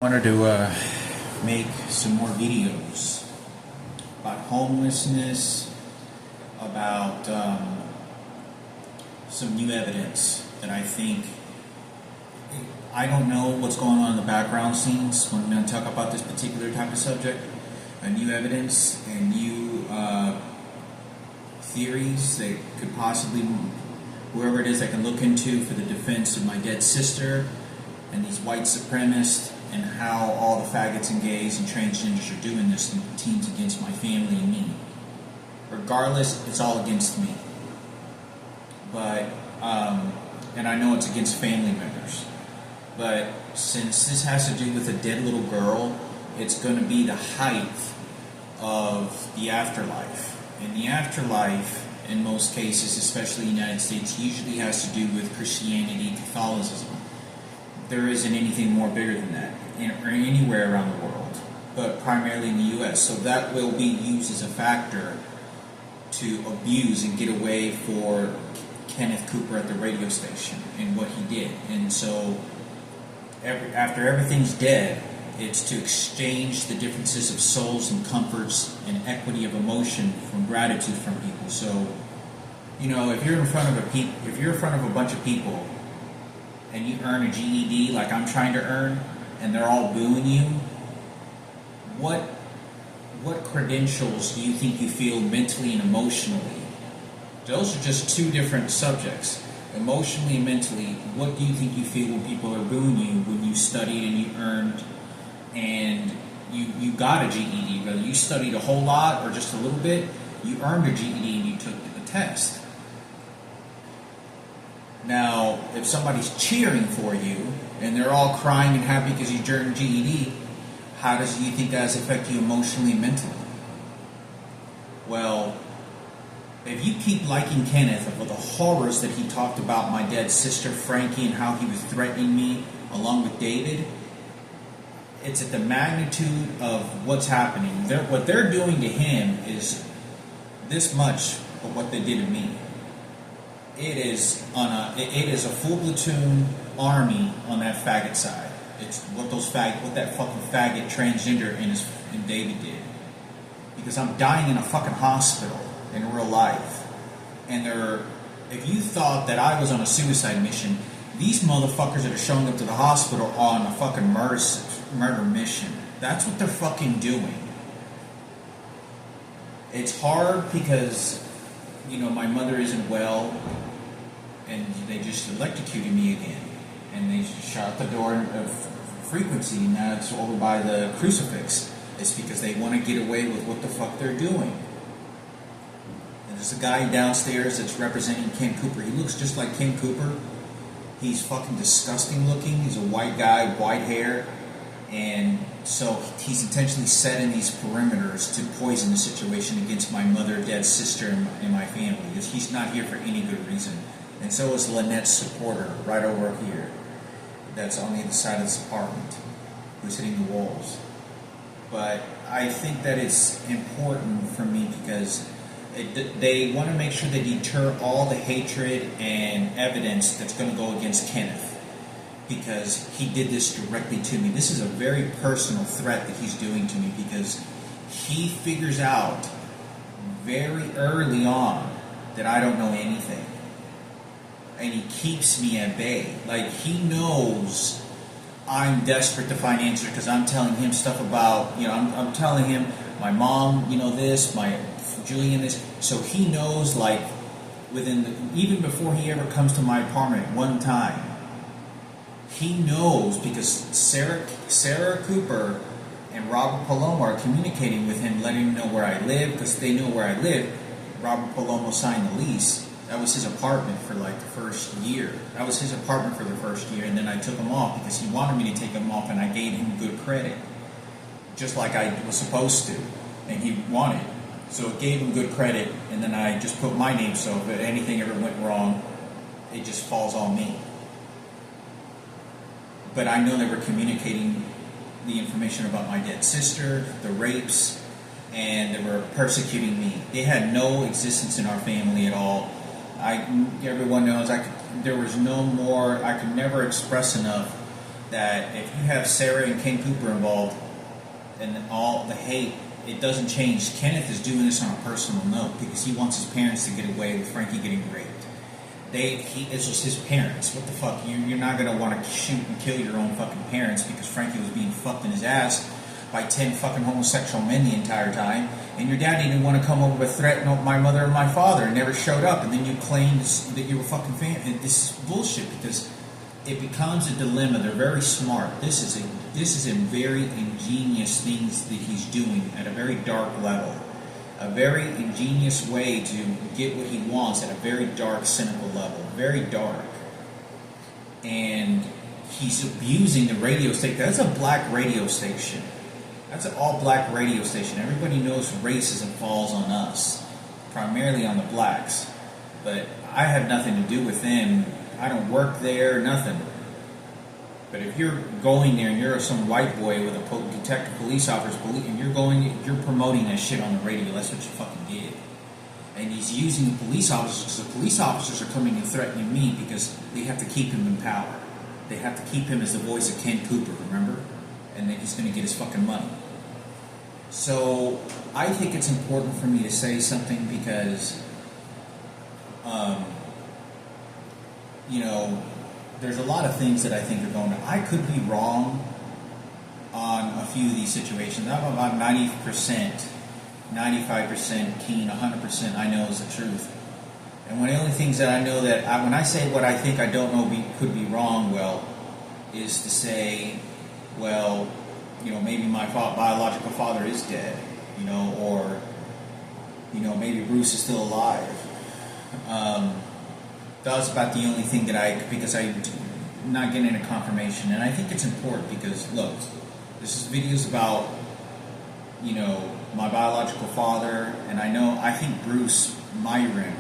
Wanted to make some more videos about homelessness, about some new evidence that I don't know what's going on in the background scenes when I'm going to talk about this particular type of subject. New evidence and new theories that could possibly, whoever it is that can look into for the defense of my dead sister and these white supremacists, and how all the faggots and gays and transgenders are doing this and teams against my family and me. Regardless, it's all against me. But, and I know it's against family members. But since this has to do with a dead little girl, it's going to be the height of the afterlife. And the afterlife, in most cases, especially in the United States, usually has to do with Christianity, Catholicism. There isn't anything more bigger than that, or anywhere around the world, but primarily in the U.S. So that will be used as a factor to abuse and get away for Kenneth Cooper at the radio station and what he did. And so after everything's dead, it's to exchange the differences of souls and comforts and equity of emotion from gratitude from people. So, if you're in front of a bunch of people and you earn a GED like I'm trying to earn, and they're all booing you, what credentials do you think you feel mentally and emotionally? Those are just two different subjects. Emotionally and mentally, what do you think you feel when people are booing you when you studied and you earned and you got a GED? Whether you studied a whole lot or just a little bit, you earned a GED and you took the test. Now, if somebody's cheering for you and they're all crying and happy because you earned GED, how do you think that has affected you emotionally and mentally? Well, if you keep liking Kenneth for the horrors that he talked about my dead sister Frankie and how he was threatening me along with David, it's at the magnitude of what's happening. What they're doing to him is this much of what they did to me. It is a full platoon army on that faggot side. It's what that fucking faggot transgender and David did. Because I'm dying in a fucking hospital in real life, and if you thought that I was on a suicide mission, these motherfuckers that are showing up to the hospital are on a fucking murder mission. That's what they're fucking doing. It's hard because my mother isn't well, and they just electrocuted me again, and they shut the door of frequency, and now it's over by the crucifix. It's because they want to get away with what the fuck they're doing. And there's a guy downstairs that's representing Ken Cooper. He looks just like Ken Cooper. He's fucking disgusting looking. He's a white guy, white hair, and so he's intentionally setting these perimeters to poison the situation against my mother, dead sister, and my family. He's not here for any good reason. And so is Lynette's supporter right over here. That's on the other side of this apartment, who's hitting the walls. But I think that it's important for me because they want to make sure they deter all the hatred and evidence that's going to go against Kenneth, because he did this directly to me. This is a very personal threat that he's doing to me because he figures out very early on that I don't know anything. And he keeps me at bay. Like, he knows I'm desperate to find answers because I'm telling him stuff about, I'm telling him my mom, this, my Julian this. So he knows, like, even before he ever comes to my apartment one time, he knows because Sarah Cooper and Robert Palomo are communicating with him, letting him know where I live because they know where I live. Robert Palomo signed the lease. That was his apartment for like the first year. That was his apartment for the first year, and then I took him off because he wanted me to take him off, and I gave him good credit, just like I was supposed to, and he wanted. So it gave him good credit, and then I just put my name, so if anything ever went wrong, it just falls on me. But I know they were communicating the information about my dead sister, the rapes, and they were persecuting me. They had no existence in our family at all. Everyone knows there was no more. I could never express enough that if you have Sarah and Ken Cooper involved and all the hate, it doesn't change. Kenneth is doing this on a personal note because he wants his parents to get away with Frankie getting raped. It's just his parents. What the fuck? You're not gonna want to shoot and kill your own fucking parents because Frankie was being fucked in his ass by 10 fucking homosexual men the entire time, and your dad didn't want to come over to threaten my mother or my father and never showed up, and then you claimed that you were fucking family. This is bullshit because it becomes a dilemma. They're very smart. This is a very ingenious things that he's doing at a very dark level. A very ingenious way to get what he wants at a very dark, cynical level. Very dark. And he's abusing the radio station. That's a black radio station. That's an all-black radio station. Everybody knows racism falls on us, primarily on the blacks. But I have nothing to do with them. I don't work there, nothing. But if you're going there and you're some white boy with a detective police officer, and you're promoting that shit on the radio, that's what you fucking did. And he's using the police officers because the police officers are coming and threatening me because they have to keep him in power. They have to keep him as the voice of Ken Cooper, remember? And then he's going to get his fucking money. So I think it's important for me to say something because, there's a lot of things that I think are going on. I could be wrong on a few of these situations. I'm about 90%, 95% keen, 100% I know is the truth. And one of the only things that I know that when I say what I think I don't know could be wrong, is to say, maybe my biological father is dead, or maybe Bruce is still alive. That was about the only thing that because I'm not getting a confirmation. And I think it's important because, look, this video's about, my biological father, and I think Bruce Myron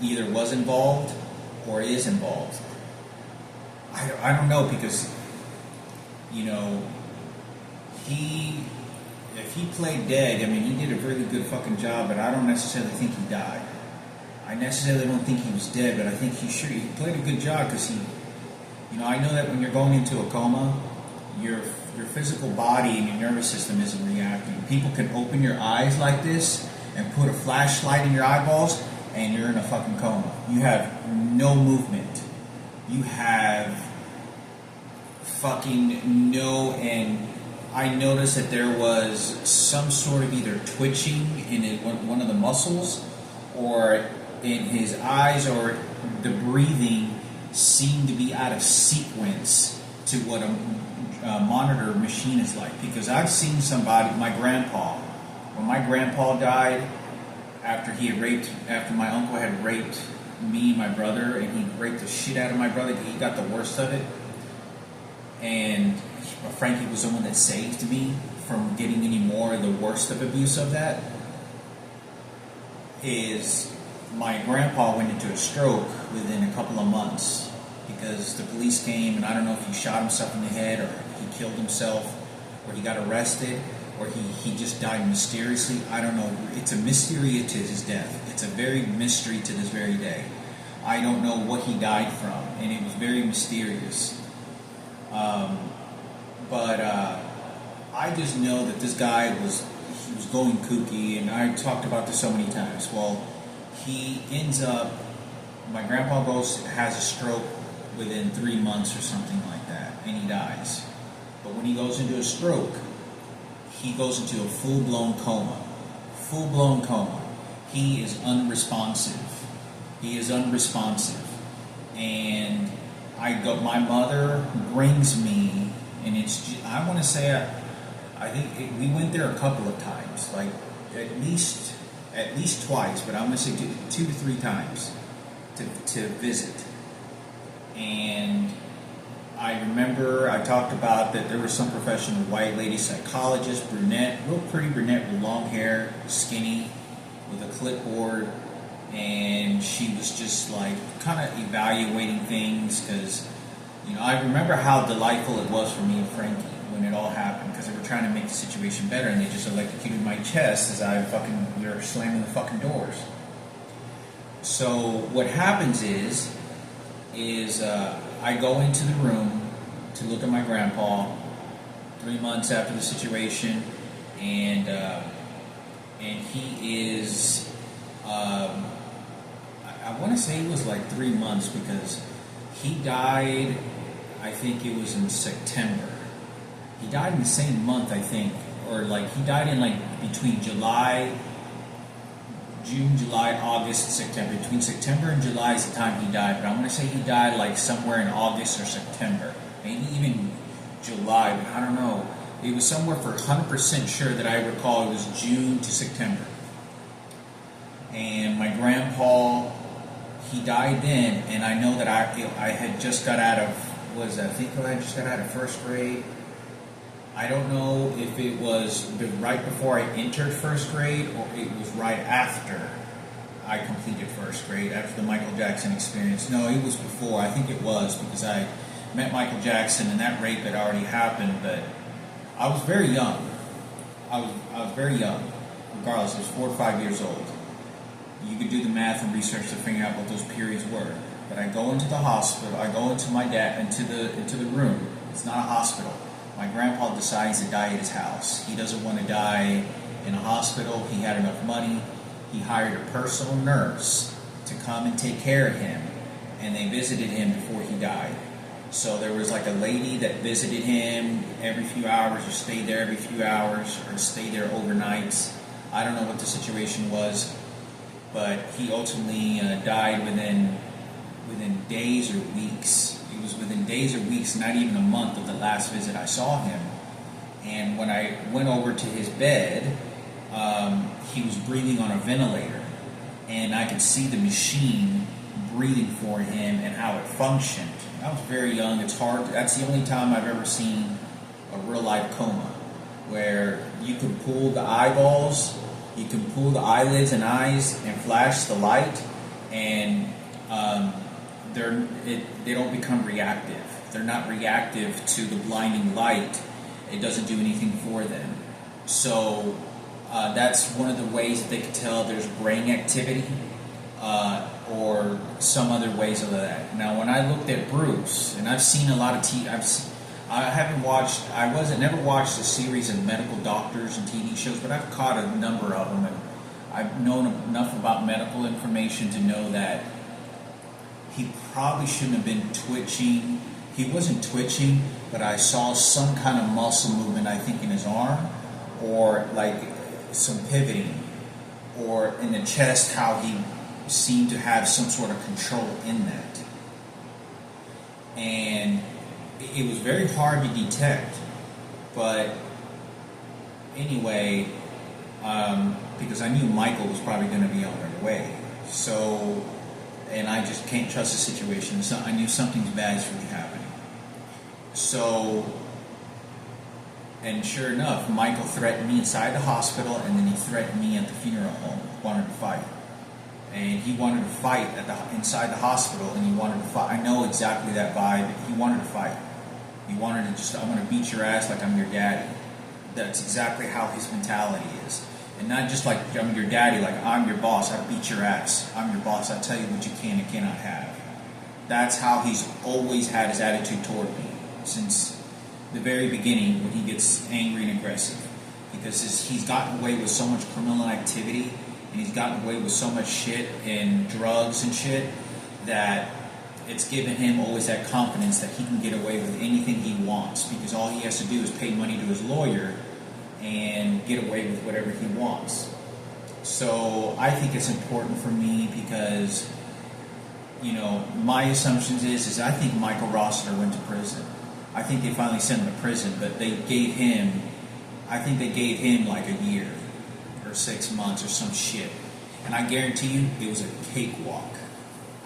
either was involved or is involved. I don't know because, if he played dead, he did a really good fucking job, but I don't necessarily think he died. I necessarily don't think he was dead, but I think he played a good job because I know that when you're going into a coma, your physical body and your nervous system isn't reacting. People can open your eyes like this and put a flashlight in your eyeballs, and you're in a fucking coma. You have no movement. You have fucking no, and I noticed that there was some sort of either twitching in one of the muscles or in his eyes, or the breathing seemed to be out of sequence to what a monitor machine is like. Because I've seen my grandpa, when my grandpa died, after my uncle had raped me and my brother, and he raped the shit out of my brother, he got the worst of it. And Frankie was the one that saved me from getting any more of the worst of abuse of that. My grandpa went into a stroke within a couple of months because the police came, and I don't know if he shot himself in the head or he killed himself or he got arrested or he just died mysteriously. I don't know. It's a mystery to his death. It's a very mystery to this very day. I don't know what he died from, and it was very mysterious. But I just know that this guy was going kooky, and I talked about this so many times. Well, he ends up, my grandpa has a stroke within 3 months or something like that, and he dies. But when he goes into a stroke, he goes into a full-blown coma. Full-blown coma. He is unresponsive. And my mother brings me, and I want to say, I think we went there a couple of times, like at least twice, but I'm going to say 2 to 3 times to visit. And I remember I talked about that there was some professional white lady psychologist, brunette, real pretty brunette with long hair, skinny, with a clipboard, and she was just like kind of evaluating things because, I remember how delightful it was for me and Frankie when it all happened, because they were trying to make the situation better, and they just electrocuted my chest as you're slamming the fucking doors. So what happens is I go into the room to look at my grandpa 3 months after the situation, and he is, I want to say it was like 3 months because he died, I think it was in September. He died in the same month, I think, or like he died in like between June, July, August, September. Between September and July is the time he died, but I'm going to say he died like somewhere in August or September, maybe even July, but I don't know. It was somewhere for 100% sure that I recall it was June to September. And my grandpa, he died then, and I know that I had just got out of, I think I just got out of first grade. I don't know if it was right before I entered first grade or it was right after I completed first grade, after the Michael Jackson experience. No, it was before. I think it was because I met Michael Jackson and that rape had already happened, but I was very young. I was very young. Regardless, I was 4 or 5 years old. You could do the math and research to figure out what those periods were. But I go into the hospital. I go into my dad into the room. It's not a hospital. My grandpa decides to die at his house. He doesn't want to die in a hospital. He had enough money. He hired a personal nurse to come and take care of him, and they visited him before he died. So there was like a lady that visited him every few hours, or stayed there every few hours, or stayed there overnights. I don't know what the situation was, but he ultimately died within days or weeks. It was within days or weeks, not even a month of the last visit I saw him. And when I went over to his bed, he was breathing on a ventilator, and I could see the machine breathing for him and how it functioned. I was very young. It's hard. That's the only time I've ever seen a real life coma, where you can pull the eyeballs, you can pull the eyelids and eyes and flash the light, and they don't become reactive. They're not reactive to the blinding light. It doesn't do anything for them. So that's one of the ways that they can tell there's brain activity, or some other ways of that. Now, when I looked at Bruce, and I've seen a lot of never watched a series of medical doctors and TV shows, but I've caught a number of them, and I've known enough about medical information to know that he probably shouldn't have been twitching. He wasn't twitching, but I saw some kind of muscle movement, I think, in his arm, or like some pivoting, or in the chest, how he seemed to have some sort of control in that. And it was very hard to detect, but anyway, because I knew Michael was probably going to be on their way. So, and I just can't trust the situation. So I knew something's bad is really happening. So, and sure enough, Michael threatened me inside the hospital, and then he threatened me at the funeral home, wanted to fight. And he wanted to fight inside the hospital, and he wanted to fight. I know exactly that vibe. He wanted to fight. He wanted to just, I'm going to beat your ass like I'm your daddy. That's exactly how his mentality is. And not just like I'm your daddy, like I'm your boss, I beat your ass. I'm your boss, I tell you what you can and cannot have. That's how he's always had his attitude toward me since the very beginning, when he gets angry and aggressive. Because he's gotten away with so much criminal activity, and he's gotten away with so much shit and drugs and shit, that it's given him always that confidence that he can get away with anything he wants, because all he has to do is pay money to his lawyer and get away with whatever he wants. So I think it's important for me because, you know, my assumptions is I think Michael Rossiter went to prison. I think they finally sent him to prison, but I think they gave him like a year or 6 months or some shit. And I guarantee you it was a cakewalk.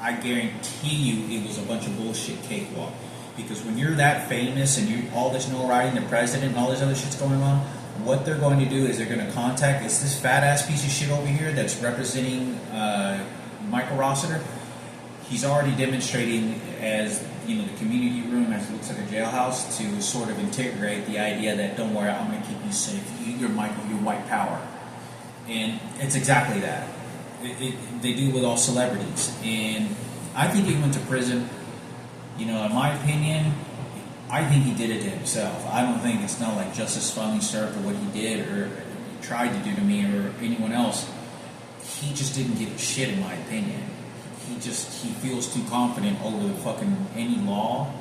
I guarantee you it was a bunch of bullshit cakewalk. Because when you're that famous and you all this notoriety, the president and all this other shit's going on, what they're going to do is they're going to contact this fat ass piece of shit over here that's representing Michael Rossiter. He's already demonstrating, as you know, the community room, as it looks like a jailhouse, to sort of integrate the idea that don't worry, I'm going to keep you safe. You're Michael, you're white power, and it's exactly that. They do with all celebrities, and I think he went to prison. You know, in my opinion, I think he did it to himself. I don't think it's not like justice finally served for what he did or tried to do to me or anyone else. He just didn't give a shit, in my opinion. He feels too confident over the fucking any law,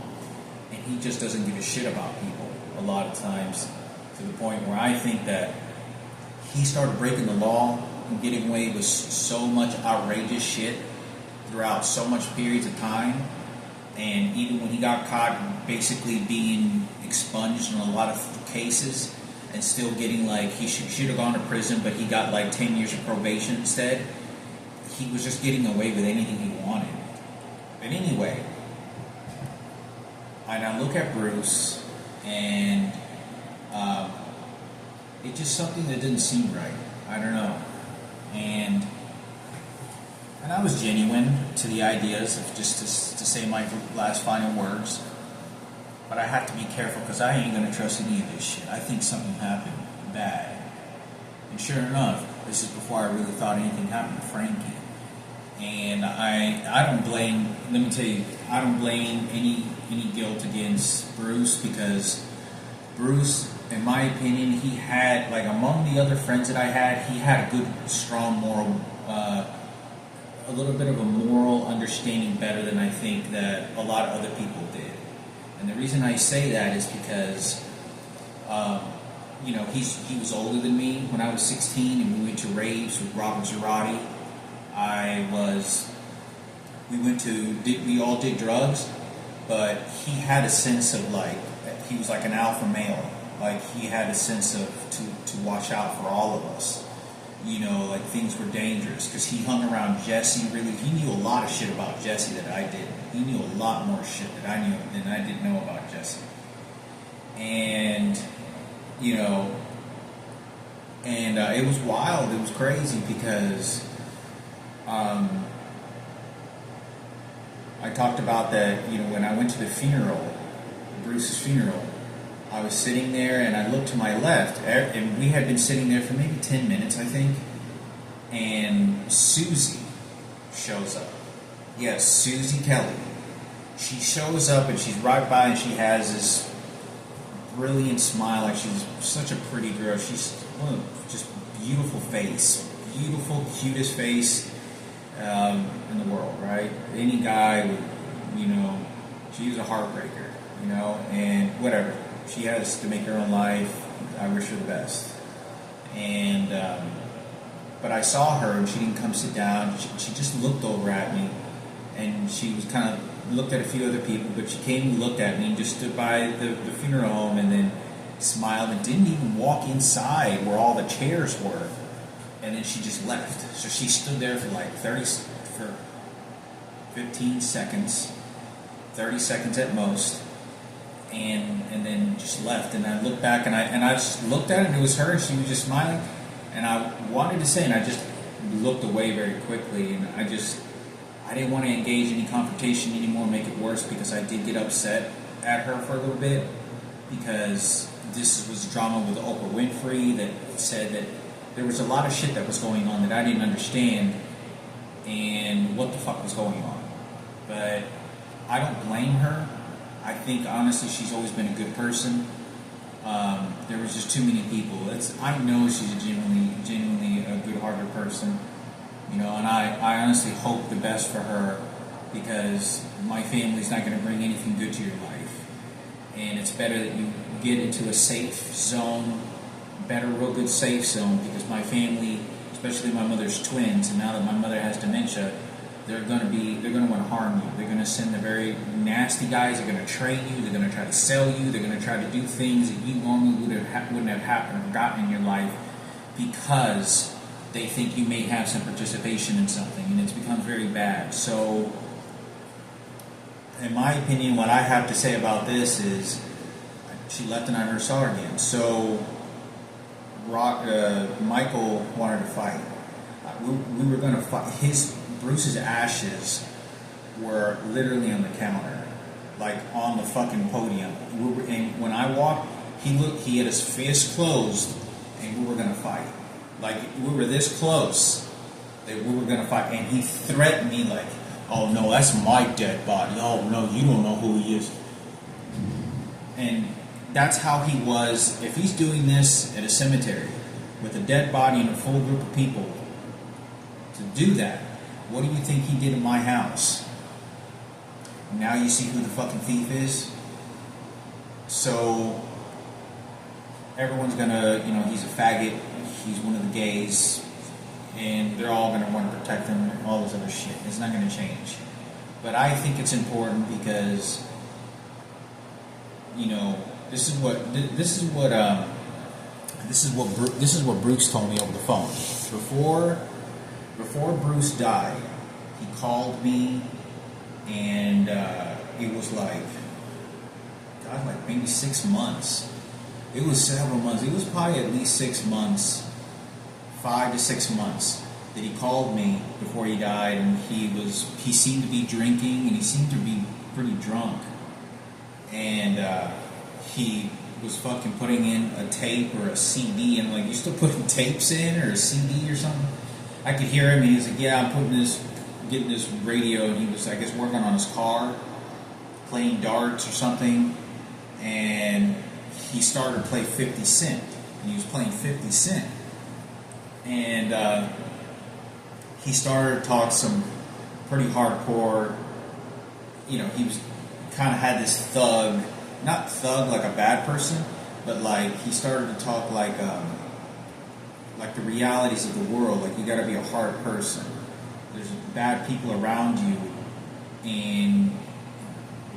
and he just doesn't give a shit about people a lot of times, to the point where I think that he started breaking the law and getting away with so much outrageous shit throughout so much periods of time. And even when he got caught basically being expunged in a lot of cases and still getting like, he should have gone to prison, but he got like 10 years of probation instead. He was just getting away with anything he wanted. But anyway, I look at Bruce, and it's just something that didn't seem right. I don't know. And I was genuine to the ideas of just to say my last final words. But I have to be careful because I ain't going to trust any of this shit. I think something happened bad. And sure enough, this is before I really thought anything happened to Frankie. And I don't blame, let me tell you, I don't blame any guilt against Bruce, because Bruce, in my opinion, he had, like, among the other friends that I had, he had a good, strong moral, a little bit of a moral understanding better than I think that a lot of other people did. And the reason I say that is because, you know, he was older than me when I was 16, and we went to raves with Robert Girardi. We all did drugs, but he had a sense of, like, he was like an alpha male. Like, he had a sense of to watch out for all of us. You know, like, things were dangerous, because he hung around Jesse. Really, he knew a lot of shit about Jesse that I didn't. He knew a lot more shit that I knew than I didn't know about Jesse. And, you know, and it was wild. It was crazy, because I talked about that, you know, when I went to the funeral, Bruce's funeral, I was sitting there and I looked to my left, and we had been sitting there for maybe 10 minutes, I think, and Susie shows up. Yes, Susie Kelly. She shows up, and she's right by, and she has this brilliant smile, like she's such a pretty girl. She's one of just beautiful face, beautiful, cutest face in the world, right? Any guy would, you know, she's a heartbreaker, you know, and whatever. She has to make her own life. I wish her the best. And, but I saw her, and she didn't come sit down. She just looked over at me, and she was kind of looked at a few other people, but she came and looked at me and just stood by the funeral home, and then smiled, and didn't even walk inside where all the chairs were. And then she just left. So she stood there for like 15 seconds, 30 seconds at most, and then just left. And I looked back, and I just looked at it, and it was her, and she was just smiling. And I wanted to say, and I just looked away very quickly, and I didn't want to engage any confrontation anymore, make it worse, because I did get upset at her for a little bit, because this was drama with Oprah Winfrey that said that there was a lot of shit that was going on that I didn't understand, and what the fuck was going on. But I don't blame her. I think, honestly, she's always been a good person. There was just too many people. I know she's a genuinely a good-hearted person, you know, and I honestly hope the best for her, because my family's not going to bring anything good to your life. And it's better that you get into a safe zone, real good safe zone, because my family, especially my mother's twins, and now that my mother has dementia, they're going to want to harm you. They're going to send the very nasty guys. They're going to train you. They're going to try to sell you. They're going to try to do things that you normally wouldn't have happened or gotten in your life, because they think you may have some participation in something, and it's become very bad. So, in my opinion, what I have to say about this is, she left and I never saw her again. So, Michael wanted to fight. We were going to fight. Bruce's ashes were literally on the counter, like on the fucking podium. And when I walked, he had his fist closed, and we were going to fight. Like, we were this close that we were going to fight. And he threatened me like, "Oh no, that's my dead body. Oh no, you don't know who he is." And that's how he was. If he's doing this at a cemetery with a dead body and a full group of people to do that, what do you think he did in my house? Now you see who the fucking thief is? So everyone's gonna, he's a faggot, he's one of the gays, and they're all gonna want to protect him and all this other shit. It's not gonna change. But I think it's important because, this is what Bruce told me over the phone. Before Bruce died, he called me, and it was like maybe 6 months. It was several months. It was probably at least 6 months, 5 to 6 months that he called me before he died, and he seemed to be drinking, and he seemed to be pretty drunk, and he was fucking putting in a tape or a CD, and like, you still putting tapes in or a CD or something? I could hear him, and he was like, yeah, I'm getting this radio, and he was, I guess, working on his car, playing darts or something, and he started to play 50 Cent, and he was playing 50 Cent, and he started to talk some pretty hardcore, he was kind of had this thug, not thug like a bad person, but like he started to talk like the realities of the world. Like, you got to be a hard person. There's bad people around you, and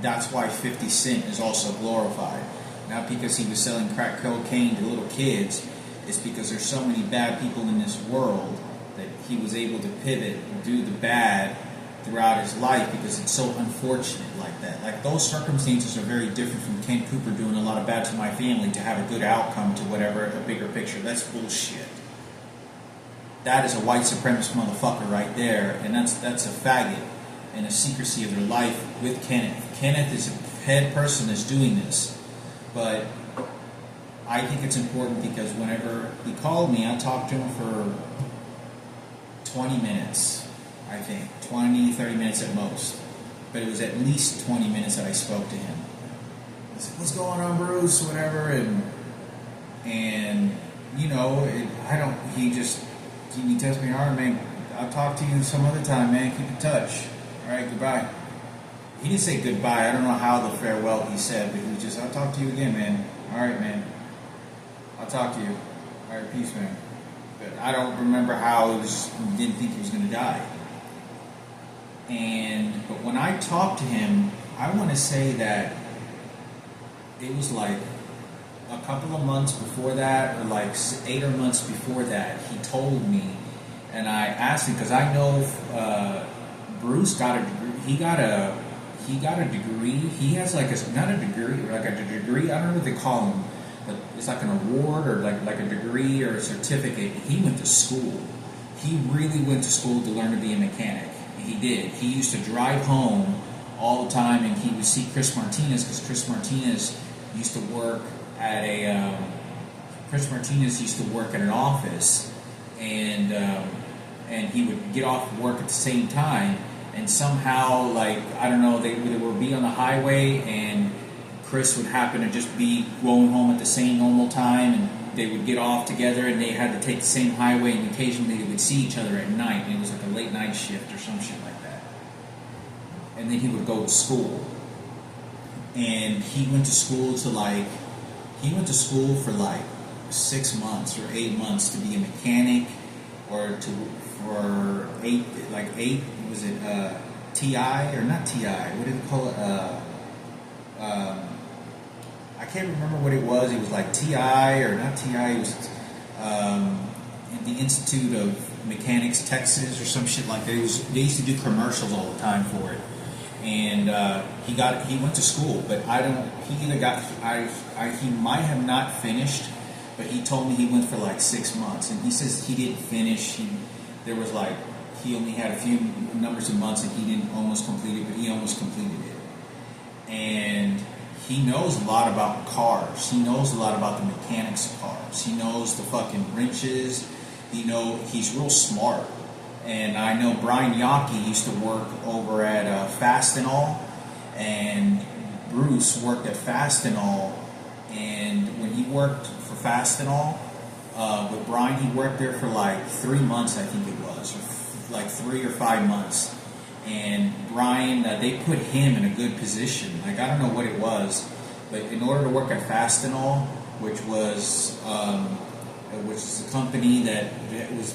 that's why 50 Cent is also glorified. Not because he was selling crack cocaine to little kids. It's because there's so many bad people in this world that he was able to pivot and do the bad throughout his life, because it's so unfortunate like that. Like, those circumstances are very different from Ken Cooper doing a lot of bad to my family to have a good outcome to whatever, a bigger picture. That's bullshit. That is a white supremacist motherfucker right there, and that's a faggot and a secrecy of their life with Kenneth. Kenneth is a head person that's doing this, but I think it's important because whenever he called me, I talked to him for 20 minutes, I think. 20, 30 minutes at most. But it was at least 20 minutes that I spoke to him. I said, what's going on, Bruce? Whatever. And he tells me, all right, man, I'll talk to you some other time, man. Keep in touch. All right, goodbye. He didn't say goodbye. I don't know how the farewell he said, but he was just, I'll talk to you again, man. All right, man. I'll talk to you. All right, peace, man. But I don't remember how didn't think he was going to die. But when I talked to him, I want to say that it was like a couple of months before that, or like 8 or months before that, he told me, and I asked him, because I know Bruce got a degree. He got a degree. He has like not a degree, like a degree. I don't know what they call them, but it's like an award or like a degree or a certificate. He went to school. He really went to school to learn to be a mechanic. He did. He used to drive home all the time, and he would see Chris Martinez, because Chris Martinez used to work at an office, and he would get off work at the same time, and somehow, like, I don't know, they would be on the highway, and Chris would happen to just be going home at the same normal time, and they would get off together, and they had to take the same highway, and occasionally they would see each other at night, and it was like a late night shift or some shit like that. And then he would go to school, and he went to school for like 6 months or 8 months to be a mechanic, or for eight, was it TI or not TI? What did they call it? I can't remember what it was. It was like TI or not TI. It was in the Institute of Mechanics, Texas, or some shit like that. They used to do commercials all the time for it. And he went to school, but he might have not finished, but he told me he went for like 6 months, and he says he didn't finish. He only had a few numbers of months, and he didn't almost complete it, but he almost completed it. And he knows a lot about cars. He knows a lot about the mechanics of cars. He knows the fucking wrenches. He's real smart. And I know Brian Yockey used to work over at Fastenal, and Bruce worked at Fastenal, and when he worked for Fastenal with Brian, he worked there for like 3 months, I think it was, or like 3 or 5 months. And Brian, they put him in a good position. Like, I don't know what it was, but in order to work at Fastenal, which is a company that was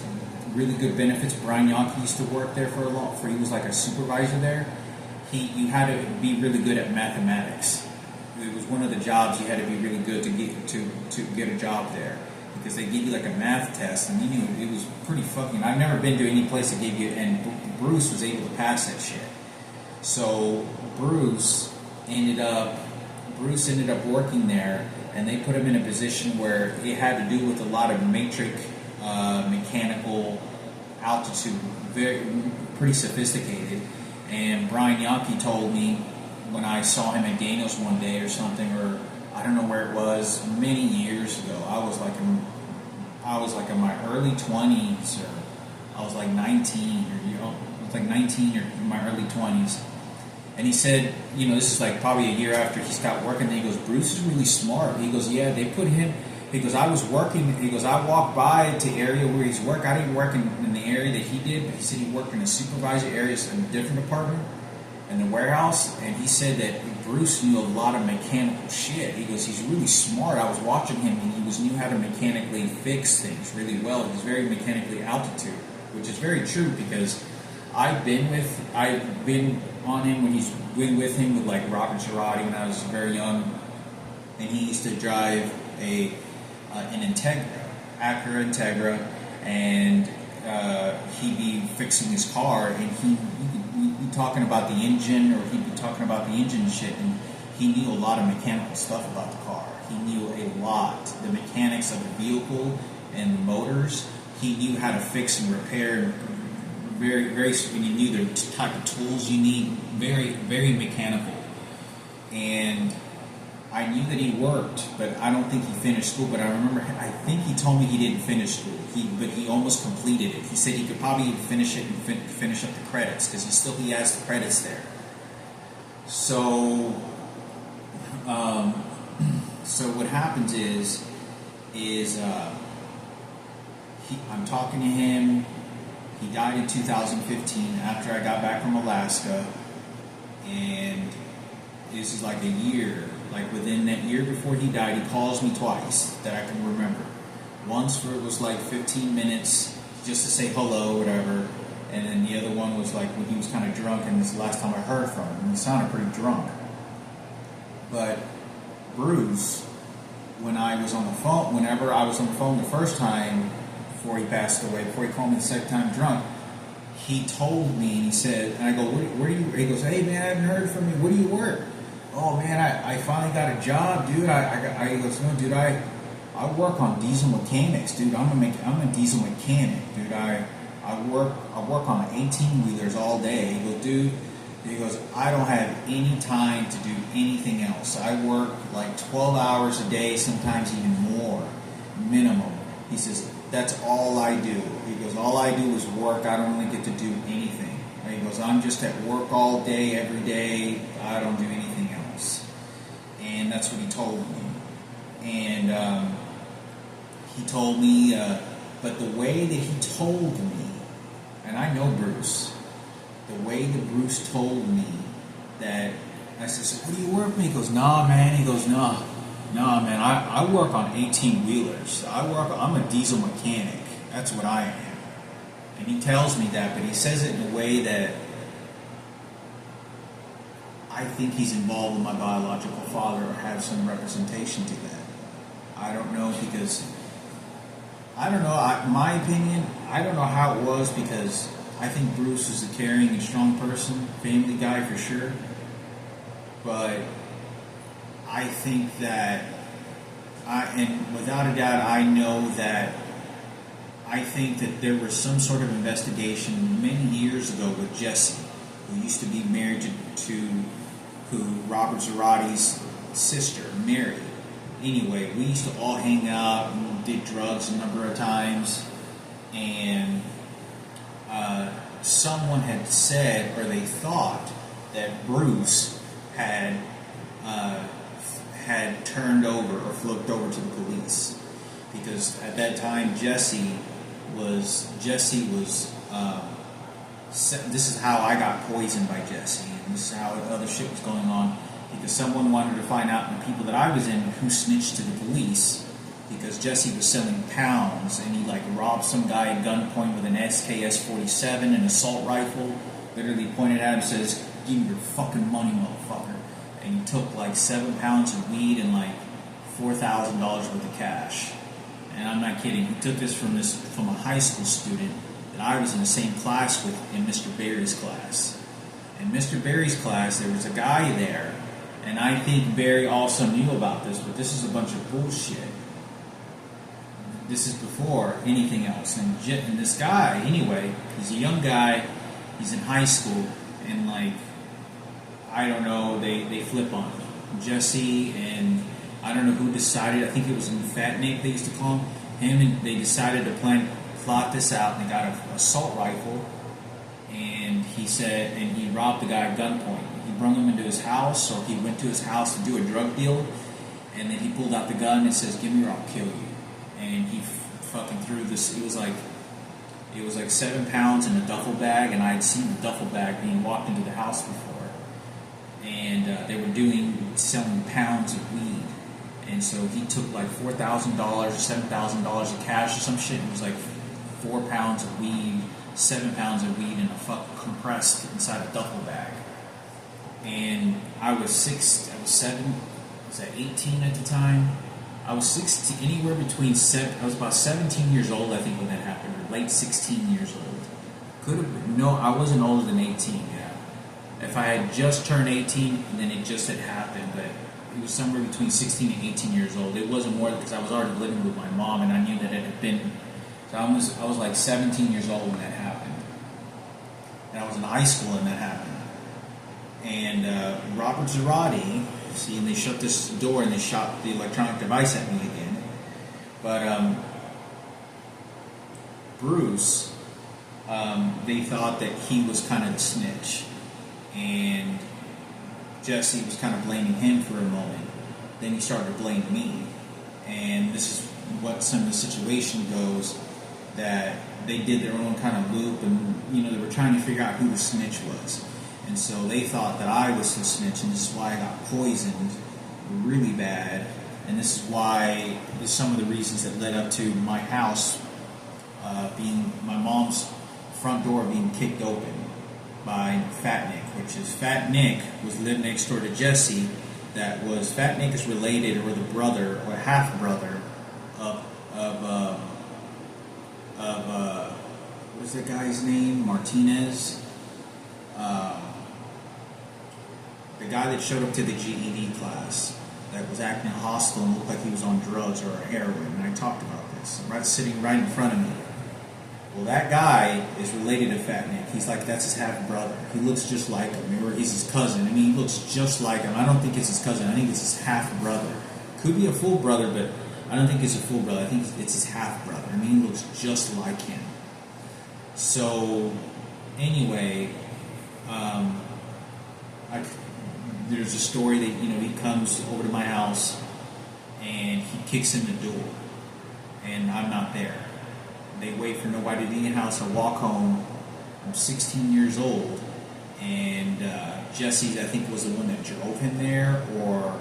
really good benefits. Brian Yonke used to work there he was like a supervisor there. You had to be really good at mathematics. It was one of the jobs you had to be really good to get a job there, because they give you like a math test, and you knew it was pretty fucking. I've never been to any place that gave you, and Bruce was able to pass that shit. So Bruce ended up working there, and they put him in a position where it had to do with a lot of matrix mechanical altitude, pretty sophisticated. And Brian Yonke told me when I saw him at Daniels one day or something, or I don't know where it was, many years ago. I was like in my early 20s, or I was like 19, or I was like 19 or in my early 20s. And he said, this is like probably a year after he stopped working. And he goes, Bruce is really smart. He goes, yeah, they put him. He goes, I was working. He goes, I walked by to area where he's working. I didn't work in the area that he did, but he said he worked in a supervisor areas in a different department in the warehouse. And he said that Bruce knew a lot of mechanical shit. He goes, he's really smart. I was watching him, and he knew how to mechanically fix things really well. He's very mechanically altitude, which is very true, because I've been on him when he's been with him with like Robert Girardi when I was very young, and he used to drive an Integra, Acura Integra, and he'd be fixing his car, and he'd be talking about the engine, or he'd be talking about the engine shit, and he knew a lot of mechanical stuff about the car. He knew a lot, the mechanics of the vehicle and the motors. He knew how to fix and repair. Very, very, when you knew the type of tools you need, very, very mechanical. And I knew that he worked, but I don't think he finished school. But I think he told me he didn't finish school. But he almost completed it. He said he could probably finish it and finish up the credits, because he has the credits there. So, so what happens is I'm talking to him. He died in 2015 after I got back from Alaska, and this is like a year. Like within that year before he died, he calls me twice that I can remember. Once it was like 15 minutes just to say hello, whatever, and then the other one was like when he was kind of drunk, and this is the last time I heard from him. And he sounded pretty drunk. But Bruce, whenever I was on the phone the first time, before he passed away, before he called me the second time drunk, he told me, and he said, and I go, where do you, he goes, hey man, I haven't heard from you, where do you work? Oh man, I finally got a job, dude. He goes, no dude, I work on diesel mechanics, dude. I'm a diesel mechanic, dude. I work on 18-wheelers all day. He goes, dude, he goes, I don't have any time to do anything else. I work like 12 hours a day, sometimes even more, minimum. He says, that's all I do. He goes, all I do is work. I don't really get to do anything. And he goes, I'm just at work all day, every day. I don't do anything else. And that's what he told me. And he told me, but the way that he told me, and I know Bruce, the way that Bruce told me that, I said, so what do you work with? He goes, nah, man. He goes, nah, man, I work on 18-wheelers. I'm a diesel mechanic. That's what I am. And he tells me that, but he says it in a way that I think he's involved with my biological father, or has some representation to that. I don't know, because I don't know. My opinion, I don't know how it was, because I think Bruce is a caring and strong person, family guy for sure. But I think that, and without a doubt, I know that I think that there was some sort of investigation many years ago with Jesse, who used to be married to Robert Girardi's sister, Mary. Anyway, we used to all hang out and did drugs a number of times, and someone had said, or they thought, that Bruce had had turned over or flipped over to the police, because at that time Jesse was this is how I got poisoned by Jesse, and this is how other shit was going on, because someone wanted to find out the people that I was in who snitched to the police, because Jesse was selling pounds, and he like robbed some guy at gunpoint with an SKS-47, an assault rifle, literally pointed at him and says, "Give me your fucking money, motherfucker." And he took like 7 pounds of weed and like $4,000 worth of cash. And I'm not kidding. He took this from a high school student that I was in the same class with, in Mr. Barry's class. In Mr. Barry's class, there was a guy there, and I think Barry also knew about this, but this is a bunch of bullshit. This is before anything else. And this guy, anyway, he's a young guy, he's in high school, and like, I don't know, they flip on him. Jesse and I don't know who decided, I think it was Fat Nick they used to call him, and they decided to plot this out, and they got an assault rifle, and he robbed the guy at gunpoint. He brought him into his house, or he went to his house to do a drug deal, and then he pulled out the gun and says, "Give me or I'll kill you." And he fucking threw this, it was like 7 pounds in a duffel bag, and I had seen the duffel bag being walked into the house before. And they were selling pounds of weed. And so he took like $4,000 or $7,000 of cash or some shit. It was like 4 pounds of weed, 7 pounds of weed in a compressed inside a duffel bag. And I was 18 at the time. I was 16, anywhere between I was about 17 years old, I think, when that happened, or late 16 years old. I wasn't older than 18, yeah. If I had just turned 18, then it just had happened, but it was somewhere between 16 and 18 years old. It wasn't more because I was already living with my mom, and I knew that it had been, so I was like 17 years old when that happened. And I was in high school when that happened. And Robert Zarate, and they shut this door and they shot the electronic device at me again. But Bruce, they thought that he was kind of the snitch, and Jesse was kind of blaming him for a moment. Then he started to blame me, and this is what some of the situation goes, that they did their own kind of loop, and they were trying to figure out who the snitch was. And so they thought that I was the snitch, and this is why I got poisoned really bad. And this is why, some of the reasons that led up to my house being, my mom's front door being kicked open by Fat Nick, Fat Nick lived next door to Jesse. Fat Nick is related, or the brother, or half brother of what's that guy's name? Martinez. The guy that showed up to the GED class that was acting hostile and looked like he was on drugs or heroin, and I talked about this, sitting right in front of me. Well, that guy is related to Fat Nick. He's like, that's his half brother. He looks just like him, or he's his cousin. I mean, he looks just like him. I don't think it's his cousin. I think it's his half brother. Could be a full brother, but I don't think it's a full brother. I think it's his half brother. I mean, he looks just like him. So, anyway, there's a story that, he comes over to my house and he kicks in the door, and I'm not there. They wait for nobody to be in the house. I walk home. I'm 16 years old, and Jesse, I think, was the one that drove him there, or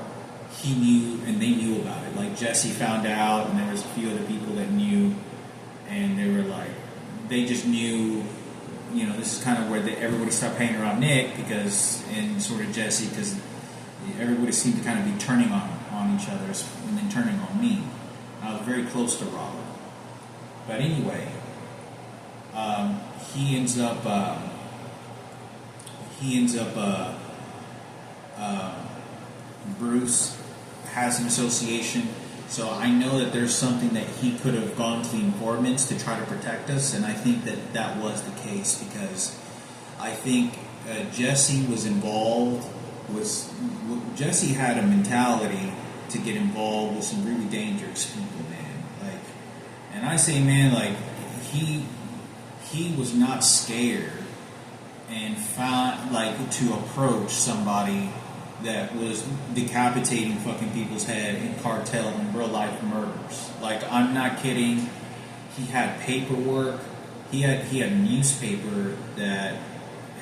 he knew, and they knew about it. Like, Jesse found out, and there was a few other people that knew, and they were like, they just knew. This is kind of where everybody stopped hanging around Nick, and sort of Jesse, because everybody seemed to kind of be turning on each other and then turning on me. I was very close to Robert. But anyway, he ends up Bruce has an association. So I know that there's something that he could have gone to the informants to try to protect us, and I think that was the case, because I think Jesse was involved. Jesse had a mentality to get involved with some really dangerous people, man. And I say, man, he was not scared and found to approach somebody that was decapitating fucking people's head in cartel and real life murders. Like, I'm not kidding. He had paperwork. He had a newspaper that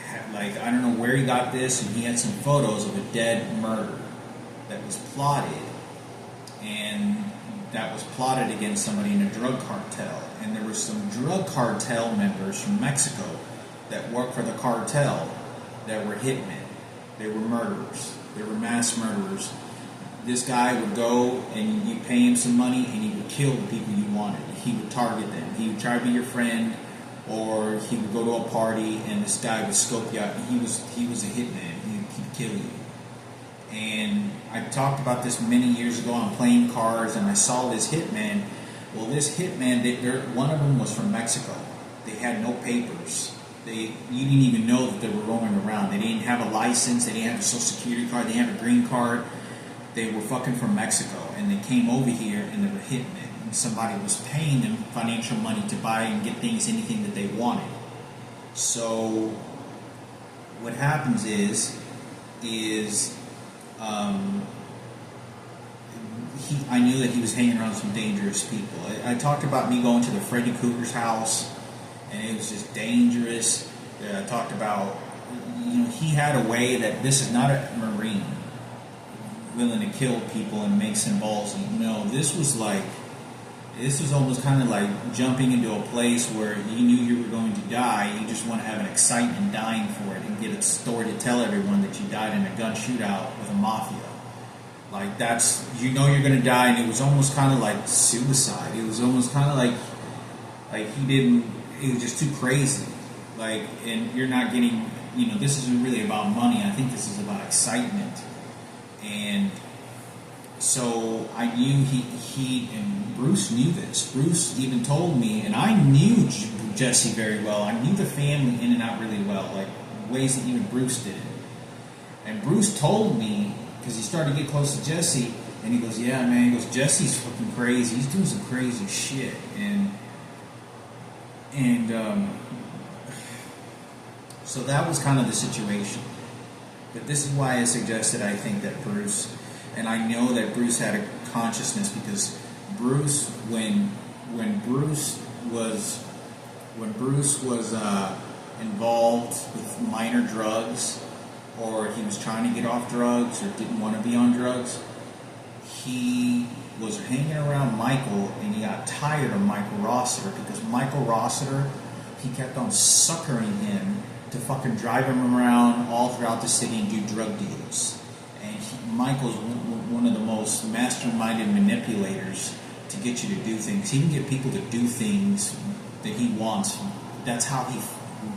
had, like, I don't know where he got this, and he had some photos of a dead murder that was plotted, and that was plotted against somebody in a drug cartel. And there were some drug cartel members from Mexico that worked for the cartel that were hitmen. They were murderers. They were mass murderers. This guy would go and you pay him some money and he would kill the people you wanted. He would target them. He would try to be your friend, or he would go to a party and this guy would scope you out. He was a hitman. He'd kill you. And I talked about this many years ago on playing cards, and I saw this hitman. Well, this hitman, one of them was from Mexico. They had no papers. You didn't even know that they were roaming around. They didn't have a license. They didn't have a social security card. They didn't have a green card. They were fucking from Mexico, and they came over here, and they were hitmen. And somebody was paying them financial money to buy and get things, anything that they wanted. So what happens is I knew that he was hanging around some dangerous people. I talked about me going to the Freddy Krueger's house, and it was just dangerous. I talked about, he had a way that this is not a Marine willing to kill people and make some ballsy. No, this was almost kind of like jumping into a place where you knew you were going to die. You just want to have an excitement dying for it and get a story to tell everyone that you died in a gun shootout with a mafia. Like, that's, you're going to die, and it was almost kind of like suicide. It was almost kind of like it was just too crazy. Like, and you're not getting, this isn't really about money. I think this is about excitement. And so I knew he and Bruce knew this. Bruce even told me, and I knew Jesse very well. I knew the family in and out really well, like ways that even Bruce did. And Bruce told me, because he started to get close to Jesse, and he goes, yeah, man, he goes, Jesse's fucking crazy. He's doing some crazy shit. And so that was kind of the situation. But this is why I suggested I think that Bruce, and I know that Bruce had a consciousness, because Bruce, when Bruce was involved with minor drugs, or he was trying to get off drugs or didn't want to be on drugs, he was hanging around Michael, and he got tired of Michael Rossiter, because Michael Rossiter, he kept on suckering him to fucking drive him around all throughout the city and do drug deals. And Michael's one of the most masterminded manipulators to get you to do things. He can get people to do things that he wants. That's how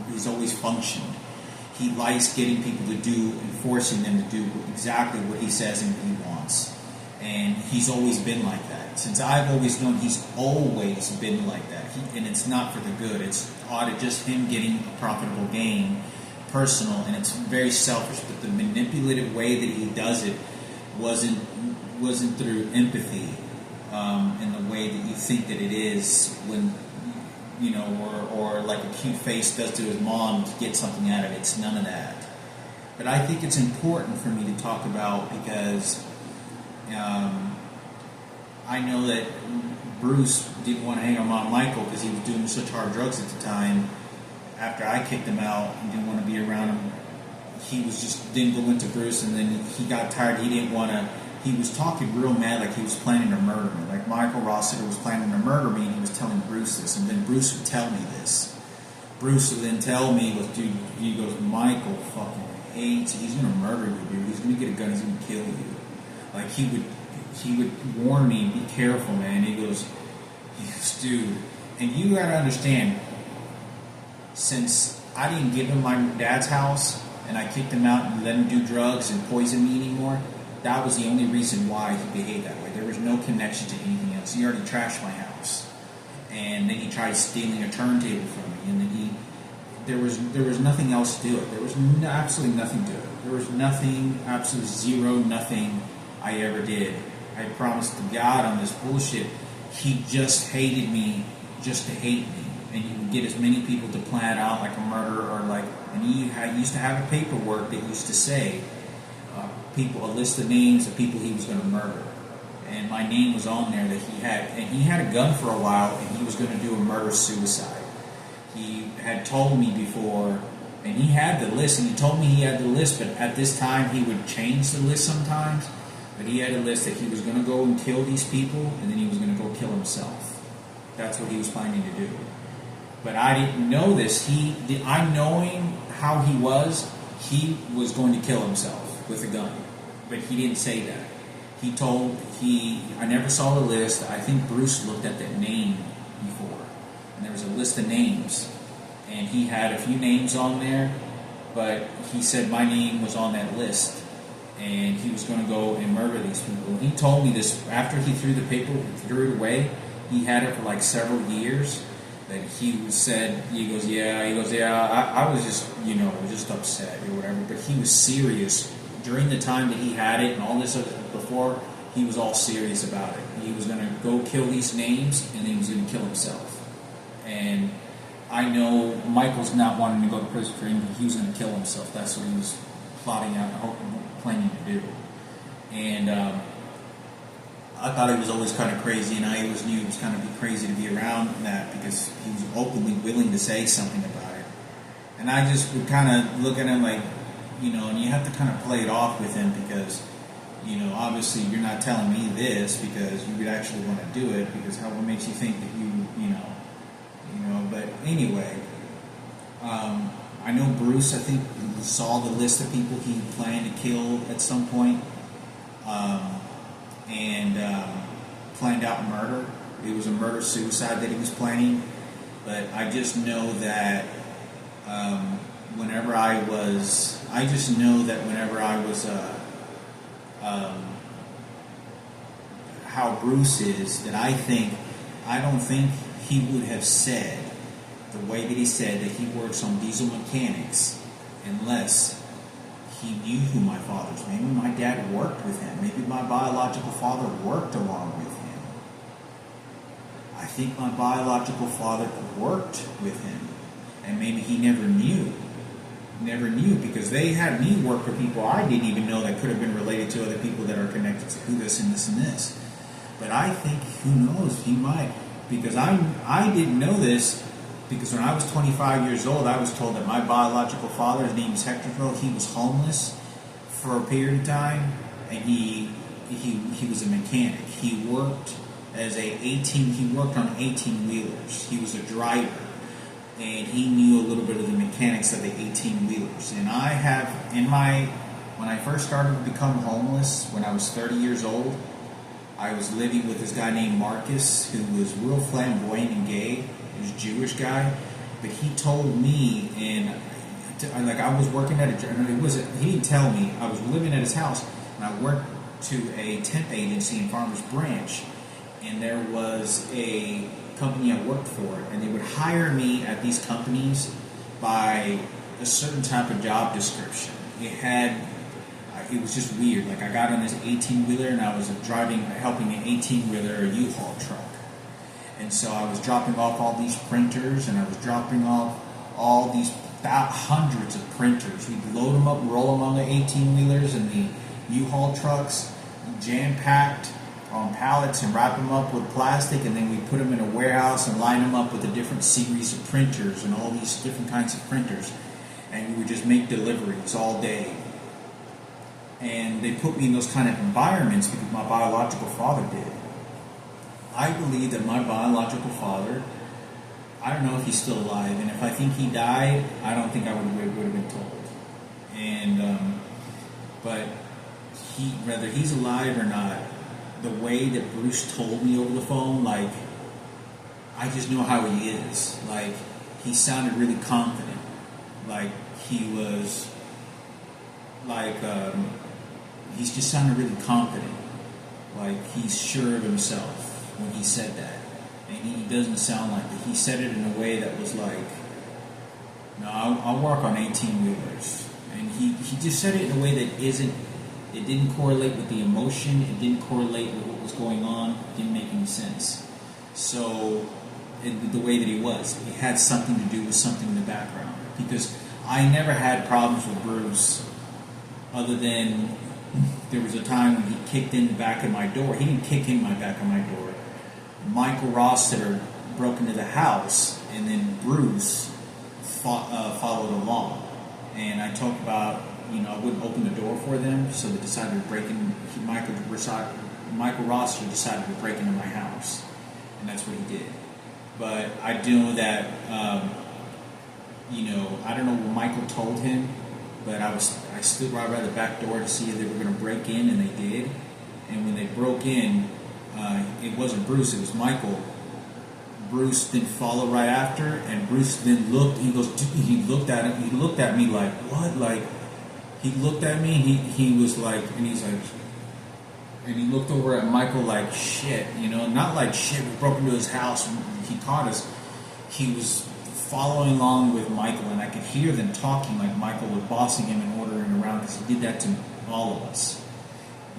he's always functioned. He likes getting people to do and forcing them to do exactly what he says and what he wants. And he's always been like that. Since I've always known, he's always been like that. And it's not for the good. It's just him getting a profitable gain, personal, and it's very selfish. But the manipulative way that he does it wasn't through empathy, in the way that you think that it is when, or like a cute face does to his mom to get something out of it. It's none of that. But I think it's important for me to talk about, because I know that Bruce didn't want to hang around Michael because he was doing such hard drugs at the time. After I kicked him out and didn't want to be around him, he didn't go into Bruce, and then he got tired. He was talking real mad, like he was planning to murder me. Like Michael Rossiter was planning to murder me, and he was telling Bruce this, and then Bruce would tell me this. Bruce would then tell me, he goes, Michael fucking hates, he's going to murder you, dude. He's going to get a gun, he's going to kill you. Like, he would warn me, be careful, man. He goes, dude, and you got to understand, since I didn't give him my dad's house, and I kicked him out and let him do drugs and poison me anymore, that was the only reason why he behaved that way. There was no connection to anything else. He already trashed my house. And then he tried stealing a turntable from me, and then there was nothing else to do it. There was absolutely nothing to it. There was nothing, absolutely zero, nothing I ever did. I promised to God on this bullshit. He just hated me just to hate me. And you would get as many people to plan out like a murder, or like, and he used to have a paperwork that used to say, a list of names of people he was going to murder. And my name was on there that he had. And he had a gun for a while, and he was going to do a murder-suicide. He had told me before, and he had the list, and he told me he had the list, but at this time he would change the list sometimes. But he had a list that he was going to go and kill these people, and then he was going to go kill himself. That's what he was planning to do. But I didn't know this. I knowing how he was going to kill himself with a gun. But he didn't say that. I never saw the list. I think Bruce looked at that name before. And there was a list of names. And he had a few names on there. But he said my name was on that list. And he was going to go and murder these people. He told me this after he threw it away. He had it for like several years. That he goes, I was just upset or whatever. But he was serious during the time that he had it and all this other before. He was all serious about it. He was going to go kill these names, and then he was going to kill himself. And I know Michael's not wanting to go to prison for him. He was going to kill himself. That's what he was plotting out and planning to do. And I thought it was always kind of crazy, and I always knew it was kind of crazy to be around that because he was openly willing to say something about it. And I just would kind of look at him like, and you have to kind of play it off with him because, obviously you're not telling me this because you would actually want to do it because what makes you think that but anyway, I know Bruce, I think, saw the list of people he planned to kill at some point. And planned out murder. It was a murder-suicide that he was planning. But I just know that whenever I was how Bruce is, that I don't think he would have said the way that he said that he works on diesel mechanics unless he knew who my father was. Maybe my dad worked with him. Maybe my biological father worked along with him. I think my biological father worked with him. And maybe he never knew. Because they had me work for people I didn't even know that could have been related to other people that are connected to who this and this and this. But I think, who knows, he might. Because I didn't know this. Because when I was 25 years old, I was told that my biological father, his name is Hector Phil, he was homeless for a period of time, and he was a mechanic. He worked on 18-wheelers. He was a driver, and he knew a little bit of the mechanics of the 18-wheelers. And when I first started to become homeless, when I was 30 years old, I was living with this guy named Marcus, who was real flamboyant and gay. He was a Jewish guy, but he told me, and I was working at he didn't tell me, I was living at his house, and I worked to a temp agency in Farmers Branch, and there was a company I worked for, and they would hire me at these companies by a certain type of job description. It was just weird. Like, I got on this 18-wheeler, and I was helping an 18-wheeler, a U-Haul truck. And so I was dropping off all these printers, and I was dropping off all these hundreds of printers. We'd load them up, roll them on the 18-wheelers and the U-Haul trucks, jam-packed on pallets, and wrap them up with plastic, and then we put them in a warehouse and line them up with a different series of printers and all these different kinds of printers. And we would just make deliveries all day. And they put me in those kind of environments because my biological father did. I believe that my biological father, I don't know if he's still alive, and if I think he died, I don't think I would have been told. And but whether he's alive or not, the way that Bruce told me over the phone, like, I just know how he is. Like, he sounded really confident. Like, he was like he just sounded really confident. Like, he's sure of himself when he said that. And he doesn't sound like that. He said it in a way that was like, no, I'll work on 18-wheelers. And he just said it in a way that it didn't correlate with the emotion, it didn't correlate with what was going on, it didn't make any sense. So, the way that he was, it had something to do with something in the background. Because I never had problems with Bruce, other than there was a time when he kicked in the back of my door. He didn't kick in my back of my door. Michael Rossiter broke into the house, and then Bruce followed along. And I talked about, I wouldn't open the door for them, so they decided to break in. Michael Rossiter decided to break into my house, and that's what he did. But I do know that, I don't know what Michael told him, but I stood right by the back door to see if they were going to break in, and they did. And when they broke in, it wasn't Bruce, it was Michael. Bruce didn't follow right after, and Bruce then looked. He looked at him. He looked at me like, what? Like, he looked at me. And he was like, and he's like, and he looked over at Michael like, shit, not like shit. We broke into his house. He caught us. He was following along with Michael, and I could hear them talking like Michael was bossing him and ordering around, because he did that to all of us.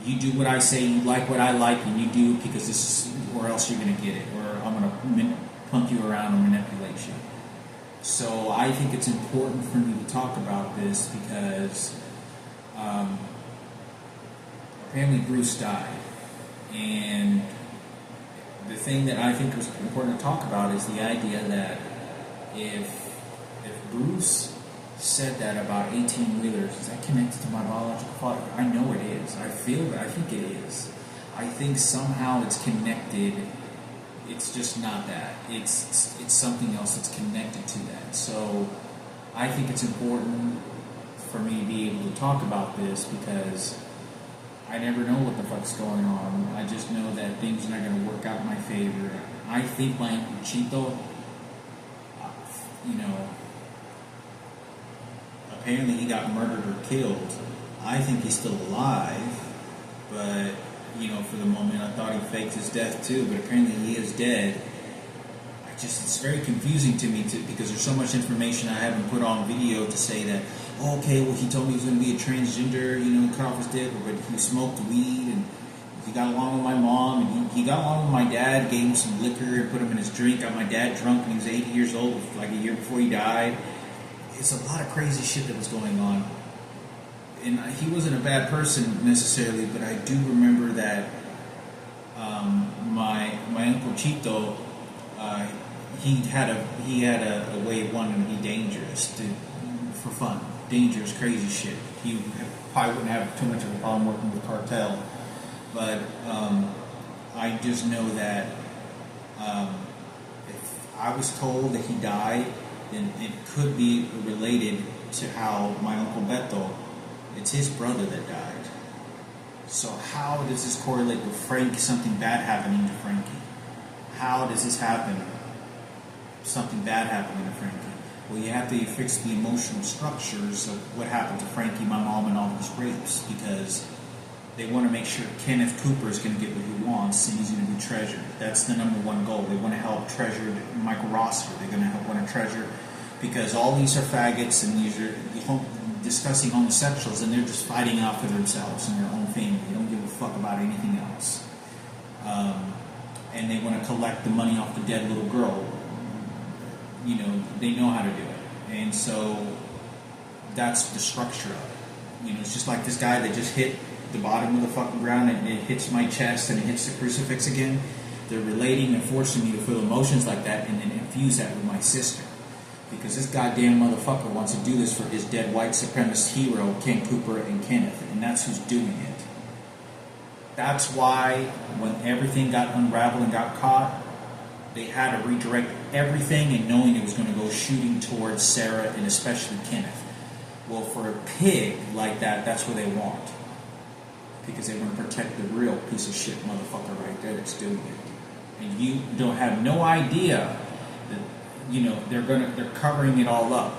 You do what I say, you like what I like, and you do it because this is, or else you're going to get it, or I'm going to pump you around or manipulate you. So I think it's important for me to talk about this because apparently Bruce died. And the thing that I think was important to talk about is the idea that if Bruce said that about 18-wheelers, is that connected to my biological father? I know it is. I feel it. I think it is. I think somehow it's connected. It's just not that. It's something else that's connected to that. So I think it's important for me to be able to talk about this because I never know what the fuck's going on. I just know that things are not going to work out in my favor. I think my Uncle Chito, apparently he got murdered or killed. I think he's still alive, but, for the moment I thought he faked his death too, but apparently he is dead. It's very confusing to me because there's so much information I haven't put on video to say that, he told me he was going to be a transgender, cut off his dick, but he smoked weed, and he got along with my mom, and he got along with my dad, gave him some liquor, and put him in his drink, got my dad drunk when he was 80 years old, like a year before he died. It's a lot of crazy shit that was going on. And he wasn't a bad person necessarily, but I do remember that my Uncle Chito, he had a way of wanting to be dangerous for fun, dangerous, crazy shit. He probably wouldn't have too much of a problem working with cartel, but I just know that if I was told that he died, then it could be related to how my Uncle Beto, it's his brother that died. So how does this correlate with Frank, something bad happening to Frankie? How does this happen? Something bad happening to Frankie? Well, you have to fix the emotional structures of what happened to Frankie, my mom, and all these rapes, because they want to make sure Kenneth Cooper is going to get what he wants and he's going to be treasured. That's the number one goal. They want to help treasure Michael Rossiter. They're going to want to treasure, because all these are faggots and these are discussing homosexuals, and they're just fighting out for themselves and their own family. They don't give a fuck about anything else. And they want to collect the money off the dead little girl. They know how to do it. And so that's the structure of it. It's just like this guy that just hit the bottom of the fucking ground and it hits my chest and it hits the crucifix again. They're relating and forcing me to feel emotions like that and then infuse that with my sister. Because this goddamn motherfucker wants to do this for his dead white supremacist hero, Ken Cooper and Kenneth. And that's who's doing it. That's why when everything got unraveled and got caught, they had to redirect everything and knowing it was going to go shooting towards Sarah and especially Kenneth. Well, for a pig like that, that's what they want. Because they want to protect the real piece of shit motherfucker right there that's doing it. And you don't have no idea that, they're covering it all up.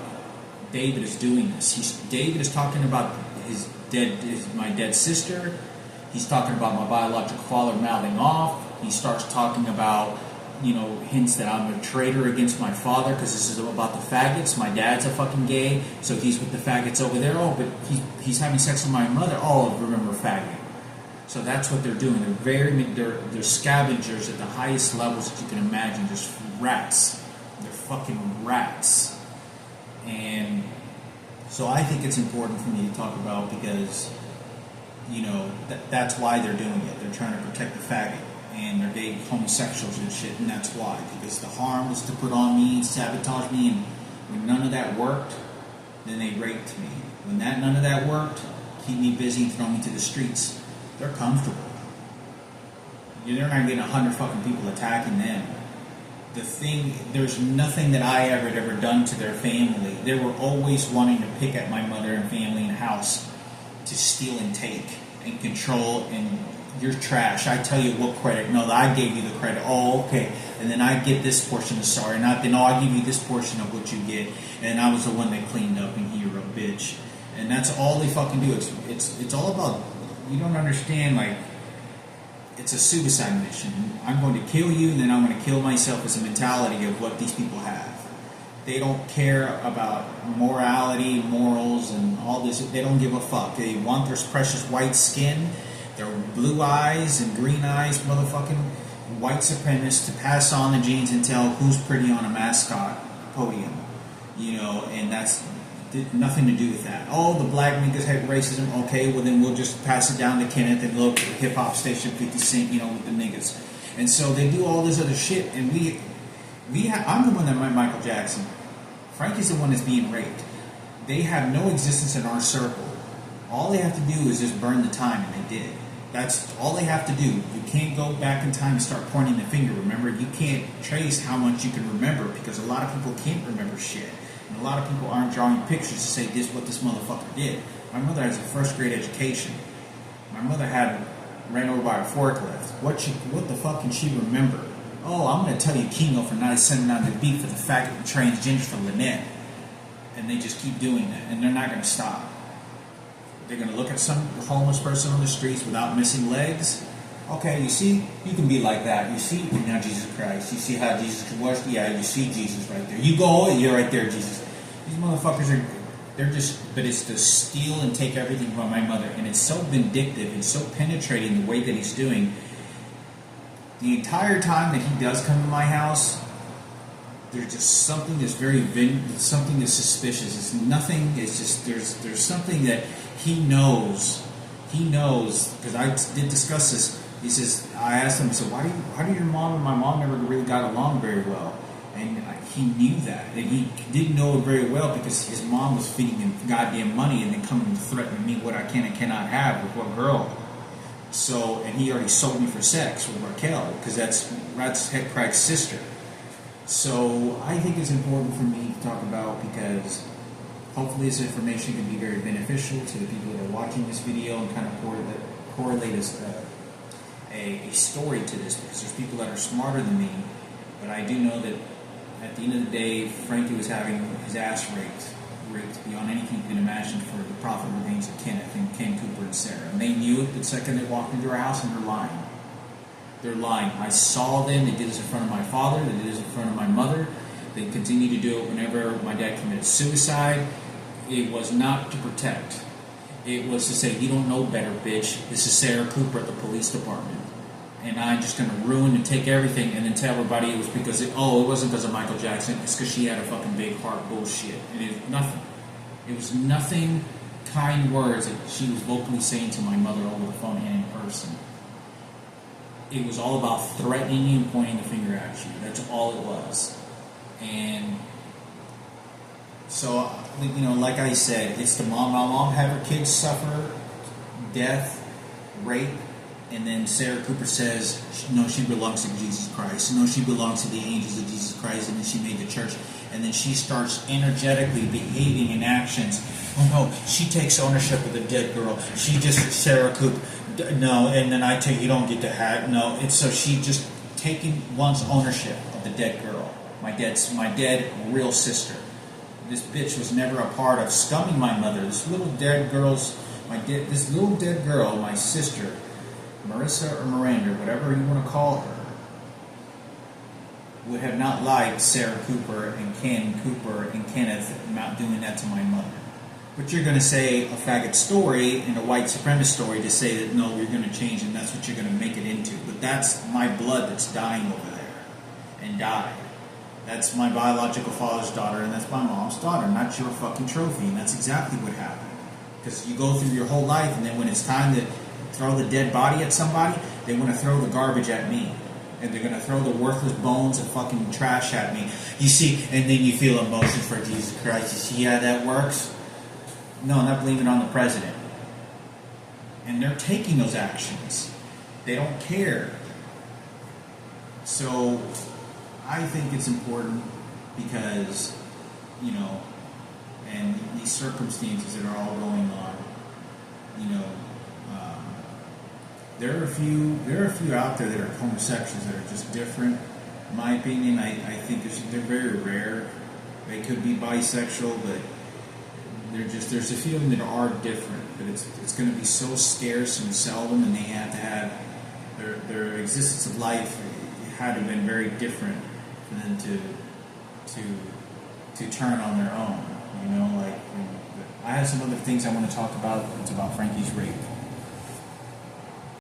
David is doing this. David is talking about my dead sister. He's talking about my biological father mouthing off. He starts talking about, hints that I'm a traitor against my father because this is about the faggots. My dad's a fucking gay, so he's with the faggots over there. Oh, but he's having sex with my mother. Oh, remember faggot. So that's what they're doing. They're scavengers at the highest levels that you can imagine. Just rats. They're fucking rats. And so I think it's important for me to talk about because that's why they're doing it. They're trying to protect the faggot. And they're dating homosexuals and shit, and that's why. Because the harm was to put on me and sabotage me, and when none of that worked, then they raped me. When none of that worked, keep me busy, throw me to the streets. They're comfortable. They're not getting 100 fucking people attacking them. There's nothing that I ever done to their family. They were always wanting to pick at my mother and family and house to steal and take and control, and you're trash. I tell you what credit. No, I gave you the credit. Oh, okay. And then I get this portion of sorry. I'll give you this portion of what you get. And I was the one that cleaned up, and you're a bitch. And that's all they fucking do. It's all about, you don't understand, like, it's a suicide mission. I'm going to kill you, and then I'm going to kill myself as a mentality of what these people have. They don't care about morality, morals, and all this. They don't give a fuck. They want their precious white skin, their blue eyes and green eyes, motherfucking white supremacists, to pass on the genes and tell who's pretty on a mascot podium. And that's nothing to do with that. Oh, the black niggas had racism. Okay, well then we'll just pass it down to Kenneth and look hip hop station 50 Cent, with the niggas. And so they do all this other shit, and I'm the one that met Michael Jackson. Frankie's the one that's being raped. They have no existence in our circle. All they have to do is just burn the time, and they did. That's all they have to do. You can't go back in time and start pointing the finger. Remember, you can't trace how much you can remember, because a lot of people can't remember shit. And a lot of people aren't drawing pictures to say what this motherfucker did. My mother has a first grade education. My mother ran over by a forklift. What the fuck can she remember? Oh, I'm going to tell you Kino for not sending out the beat for the faggot and transgender for Lynette. And they just keep doing that, and they're not going to stop. They're going to look at some homeless person on the streets without missing legs. Okay, you see, you can be like that. You see, now Jesus Christ. You see how Jesus was? Yeah, you see Jesus right there. You go, you're right there, Jesus. These motherfuckers but it's to steal and take everything from my mother. And it's so vindictive and so penetrating the way that he's doing. The entire time that he does come to my house, there's just something that's something that's suspicious. It's nothing. It's just there's something that he knows. He knows, because I did discuss this. He says, I asked him, I said, why do your mom and my mom never really got along very well? And he knew that, and he didn't know it very well because his mom was feeding him goddamn money and then coming and threatening me what I can and cannot have with what girl. So, and he already sold me for sex with Raquel, because that's Head Crack's sister. So I think it's important for me to talk about, because hopefully this information can be very beneficial to the people that are watching this video, and kind of correlate a story to this, because there's people that are smarter than me. But I do know that at the end of the day, Frankie was having his ass raped beyond anything you can imagine for the profit remains of Kenneth and Ken Cooper and Sarah. And they knew it the second they walked into our house, and they're lying. They're lying. I saw them. They did this in front of my father. They did this in front of my mother. They continue to do it whenever my dad committed suicide. It was not to protect. It was to say, you don't know better, bitch. This is Sarah Cooper at the police department. And I'm just going to ruin and take everything and then tell everybody it was because it wasn't because of Michael Jackson. It's because she had a fucking big heart bullshit. And it was nothing. It was nothing kind words that she was vocally saying to my mother over the phone and in person. It was all about threatening you and pointing the finger at you. That's all it was. And so, like I said, it's the mom. My mom had her kids suffer death, rape, and then Sarah Cooper says, no, she belongs to Jesus Christ. No, she belongs to the angels of Jesus Christ, and then she made the church. And then she starts energetically behaving in actions. Oh no, she takes ownership of the dead girl. She just, Sarah Cooper, no, and then I tell you, you don't get to have, no. And so she just wants ownership of the dead girl. My dead real sister. This bitch was never a part of scumming my mother. This little dead girl, my sister, Marissa or Miranda, whatever you want to call her, would have not liked Sarah Cooper and Ken Cooper and Kenneth not doing that to my mother. But you're going to say a faggot story and a white supremacist story to say that no, you're going to change and that's what you're going to make it into. But that's my blood that's dying over there and died. That's my biological father's daughter, and that's my mom's daughter, not your fucking trophy. And that's exactly what happened. Because you go through your whole life, and then when it's time to throw the dead body at somebody, they want to throw the garbage at me. And they're going to throw the worthless bones and fucking trash at me. You see, and then you feel emotion for Jesus Christ. You see how that works? No, I'm not blaming on the president. And they're taking those actions. They don't care. So, I think it's important because, you know, and these circumstances that are all going on, you know, there are a few out there that are homosexuals that are just different. In my opinion, I think they're very rare. They could be bisexual, but there's a few of them that are different. But it's going to be so scarce and seldom, and they have to have their existence of life had to have been very different for them to turn on their own. You know, like I have some other things I want to talk about. It's about Frankie's rape.